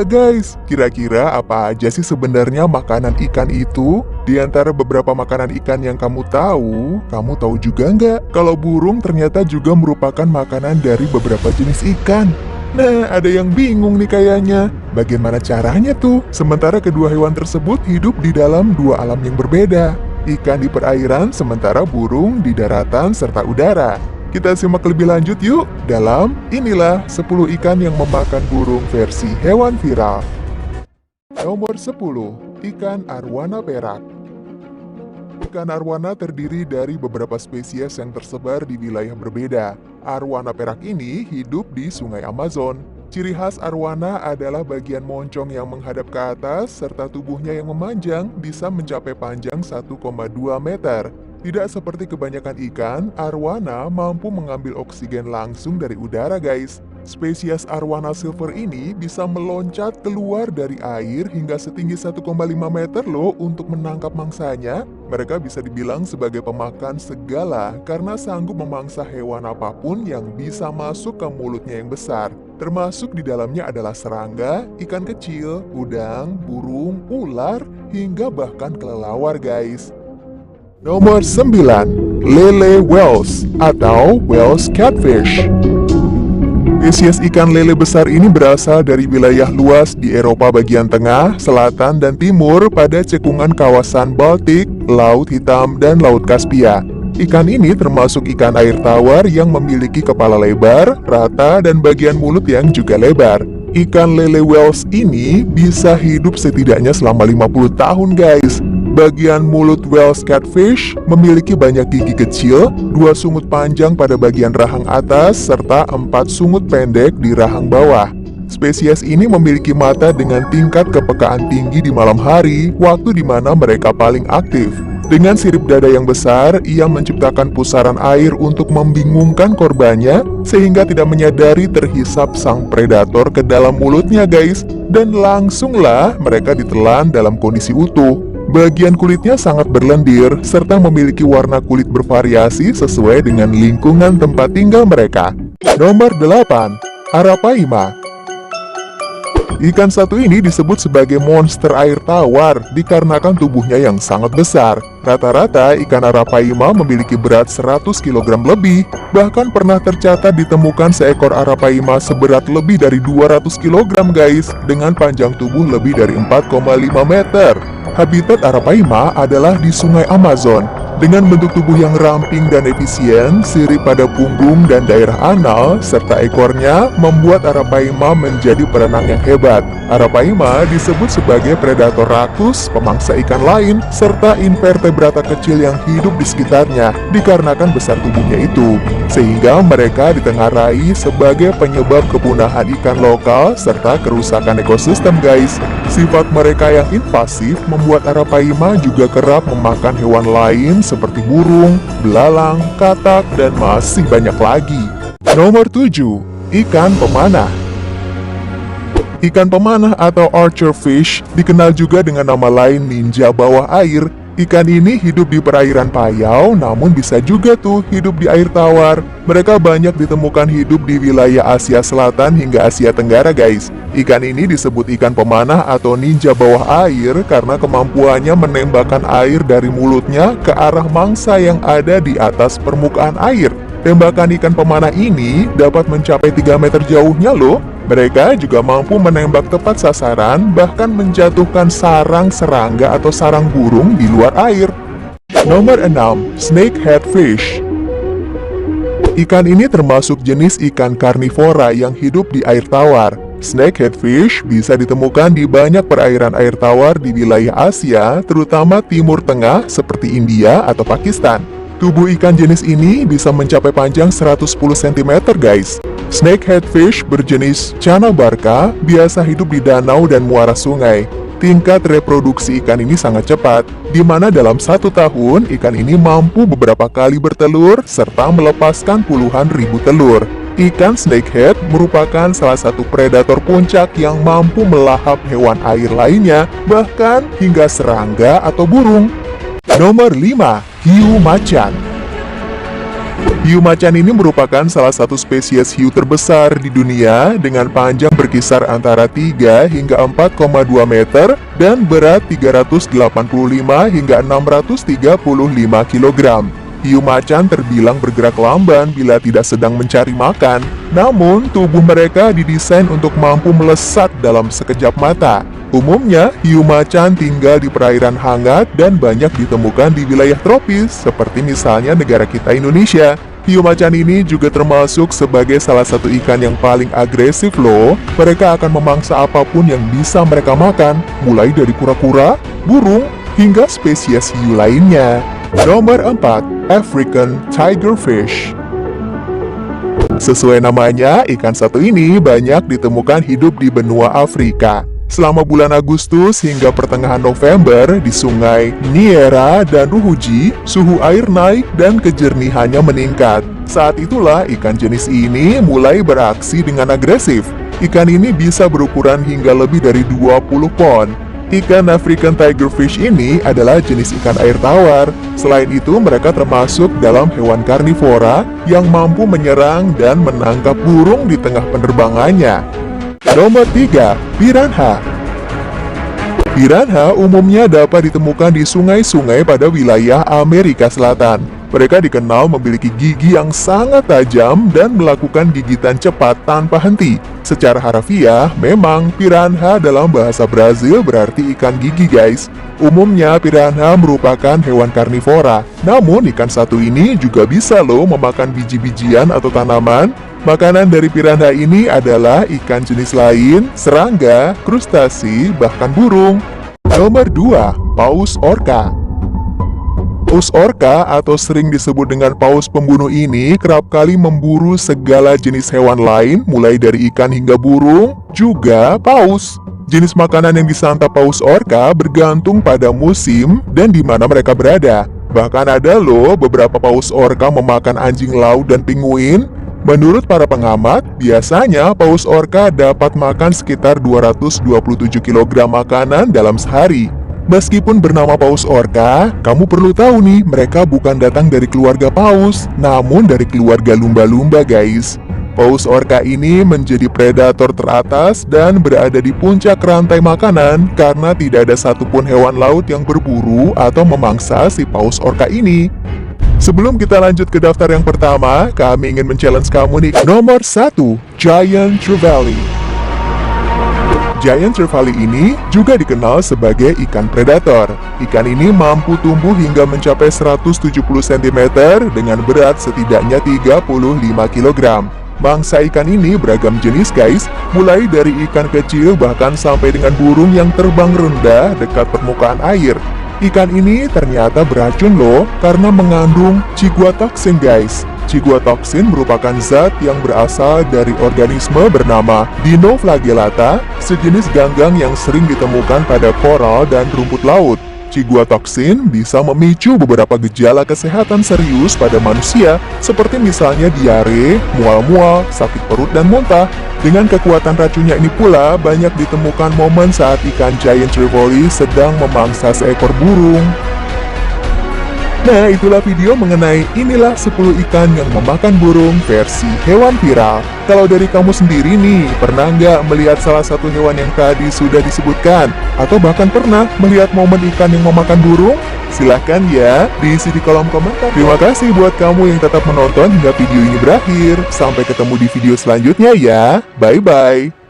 juga guys. Kira-kira apa aja sih sebenarnya makanan ikan itu? Di antara beberapa makanan ikan yang kamu tahu juga nggak? Kalau burung ternyata juga merupakan makanan dari beberapa jenis ikan. Nah, ada yang bingung nih kayaknya. Bagaimana caranya tuh? Sementara kedua hewan tersebut hidup di dalam dua alam yang berbeda. Ikan di perairan, sementara burung di daratan serta udara. Kita simak lebih lanjut yuk dalam Inilah 10 ikan yang memakan burung versi hewan viral. Nomor 10. Ikan arwana perak. Ikan arwana terdiri dari beberapa spesies yang tersebar di wilayah berbeda. Arwana perak ini hidup di Sungai Amazon. Ciri khas arwana adalah bagian moncong yang menghadap ke atas serta tubuhnya yang memanjang bisa mencapai panjang 1,2 meter. Tidak seperti kebanyakan ikan, arwana mampu mengambil oksigen langsung dari udara guys. Spesies arwana silver ini bisa meloncat keluar dari air hingga setinggi 1,5 meter loh untuk menangkap mangsanya. Mereka bisa dibilang sebagai pemakan segala karena sanggup memangsa hewan apapun yang bisa masuk ke mulutnya yang besar. Termasuk di dalamnya adalah serangga, ikan kecil, udang, burung, ular, hingga bahkan kelelawar guys. Nomor 9. Lele whales atau whales catfish. Spesies ikan lele besar ini berasal dari wilayah luas di Eropa bagian tengah, selatan, dan timur pada cekungan kawasan Baltik, Laut Hitam, dan Laut Kaspia. Ikan ini termasuk ikan air tawar yang memiliki kepala lebar, rata, dan bagian mulut yang juga lebar. Ikan lele whales ini bisa hidup setidaknya selama 50 tahun guys. Bagian mulut whales catfish memiliki banyak gigi kecil, 2 sungut panjang pada bagian rahang atas, serta 4 sungut pendek di rahang bawah. Spesies ini memiliki mata dengan tingkat kepekaan tinggi di malam hari, waktu di mana mereka paling aktif. Dengan sirip dada yang besar, ia menciptakan pusaran air untuk membingungkan korbannya, sehingga tidak menyadari terhisap sang predator ke dalam mulutnya guys, dan langsunglah mereka ditelan dalam kondisi utuh. Bagian kulitnya sangat berlendir, serta memiliki warna kulit bervariasi sesuai dengan lingkungan tempat tinggal mereka. Nomor 8. Arapaima. Ikan satu ini disebut sebagai monster air tawar dikarenakan tubuhnya yang sangat besar. Rata-rata ikan arapaima memiliki berat 100 kg lebih. Bahkan pernah tercatat ditemukan seekor arapaima seberat lebih dari 200 kg guys, dengan panjang tubuh lebih dari 4,5 meter. Habitat arapaima adalah di Sungai Amazon. Dengan bentuk tubuh yang ramping dan efisien, sirip pada punggung dan daerah anal, serta ekornya membuat arapaima menjadi perenang yang hebat. Arapaima disebut sebagai predator rakus, pemangsa ikan lain, serta invertebrata kecil yang hidup di sekitarnya dikarenakan besar tubuhnya itu. Sehingga mereka ditengarai sebagai penyebab kepunahan ikan lokal serta kerusakan ekosistem guys. Sifat mereka yang invasif membuat arapaima juga kerap memakan hewan lain seperti burung, belalang, katak, dan masih banyak lagi. Nomor 7. Ikan pemanah. Ikan pemanah atau archer fish dikenal juga dengan nama lain ninja bawah air. Ikan ini hidup di perairan payau, namun bisa juga tuh hidup di air tawar. Mereka banyak ditemukan hidup di wilayah Asia Selatan hingga Asia Tenggara guys. Ikan ini disebut ikan pemanah atau ninja bawah air karena kemampuannya menembakkan air dari mulutnya ke arah mangsa yang ada di atas permukaan air. Tembakan ikan pemanah ini dapat mencapai 3 meter jauhnya loh. Mereka juga mampu menembak tepat sasaran, bahkan menjatuhkan sarang serangga atau sarang burung di luar air. Nomor 6. Snakehead fish. Ikan ini termasuk jenis ikan karnivora yang hidup di air tawar. Snakehead fish bisa ditemukan di banyak perairan air tawar di wilayah Asia, terutama Timur Tengah seperti India atau Pakistan. Tubuh ikan jenis ini bisa mencapai panjang 110 cm guys. Snakehead fish berjenis Chanabarca biasa hidup di danau dan muara sungai. Tingkat reproduksi ikan ini sangat cepat, di mana dalam 1 tahun ikan ini mampu beberapa kali bertelur serta melepaskan puluhan ribu telur. Ikan snakehead merupakan salah satu predator puncak yang mampu melahap hewan air lainnya, bahkan hingga serangga atau burung. Nomor 5. Hiu macan. Hiu macan ini merupakan salah satu spesies hiu terbesar di dunia dengan panjang berkisar antara 3 hingga 4,2 meter dan berat 385 hingga 635 kg. Hiu macan terbilang bergerak lamban bila tidak sedang mencari makan, namun tubuh mereka didesain untuk mampu melesat dalam sekejap mata. Umumnya, hiu macan tinggal di perairan hangat dan banyak ditemukan di wilayah tropis, seperti misalnya negara kita Indonesia. Hiu macan ini juga termasuk sebagai salah satu ikan yang paling agresif loh. Mereka akan memangsa apapun yang bisa mereka makan, mulai dari kura-kura, burung, hingga spesies hiu lainnya. Nomor 4. African Tigerfish. Sesuai namanya, ikan satu ini banyak ditemukan hidup di benua Afrika. Selama bulan Agustus hingga pertengahan November di sungai Niera dan Ruhuji, suhu air naik dan kejernihannya meningkat. Saat itulah ikan jenis ini mulai beraksi dengan agresif. Ikan ini bisa berukuran hingga lebih dari 20 pon. Ikan African Tigerfish ini adalah jenis ikan air tawar. Selain itu, mereka termasuk dalam hewan karnivora yang mampu menyerang dan menangkap burung di tengah penerbangannya. Nomor 3. Piranha. Piranha umumnya dapat ditemukan di sungai-sungai pada wilayah Amerika Selatan. Mereka dikenal memiliki gigi yang sangat tajam dan melakukan gigitan cepat tanpa henti. Secara harfiah, memang piranha dalam bahasa Brazil berarti ikan gigi guys. Umumnya piranha merupakan hewan karnivora, namun ikan satu ini juga bisa loh memakan biji-bijian atau tanaman. Makanan dari piranha ini adalah ikan jenis lain, serangga, krustasi, bahkan burung. Nomor 2. Paus orca. Paus orca atau sering disebut dengan paus pembunuh ini kerap kali memburu segala jenis hewan lain, mulai dari ikan hingga burung, juga paus. Jenis makanan yang disantap paus orca bergantung pada musim dan di mana mereka berada. Bahkan ada loh beberapa paus orca memakan anjing laut dan penguin. Menurut para pengamat, biasanya paus orca dapat makan sekitar 227 kg makanan dalam sehari. Meskipun bernama paus orca, kamu perlu tahu nih, mereka bukan datang dari keluarga paus, namun dari keluarga lumba-lumba guys. Paus orca ini menjadi predator teratas dan berada di puncak rantai makanan karena tidak ada satupun hewan laut yang berburu atau memangsa si paus orca ini. Sebelum kita lanjut ke daftar yang pertama, kami ingin men-challenge kamu nih. Nomor 1. Giant Trevally. Giant Trevally ini juga dikenal sebagai ikan predator. Ikan ini mampu tumbuh hingga mencapai 170 cm dengan berat setidaknya 35 kg. Mangsa ikan ini beragam jenis guys, mulai dari ikan kecil bahkan sampai dengan burung yang terbang rendah dekat permukaan air. Ikan ini ternyata beracun loh karena mengandung ciguatoksin guys. Ciguatoksin merupakan zat yang berasal dari organisme bernama Dinoflagellata, sejenis ganggang yang sering ditemukan pada koral dan rumput laut. Ciguatoksin bisa memicu beberapa gejala kesehatan serius pada manusia, seperti misalnya diare, mual-mual, sakit perut, dan muntah. Dengan kekuatan racunnya ini pula, banyak ditemukan momen saat ikan Giant Trevally sedang memangsa seekor burung. Nah, itulah video mengenai inilah 10 ikan yang memakan burung versi hewan viral. Kalau dari kamu sendiri nih, pernah nggak melihat salah satu hewan yang tadi sudah disebutkan? Atau bahkan pernah melihat momen ikan yang memakan burung? Silahkan ya, diisi di kolom komentar. Terima kasih buat kamu yang tetap menonton hingga video ini berakhir. Sampai ketemu di video selanjutnya ya. Bye-bye.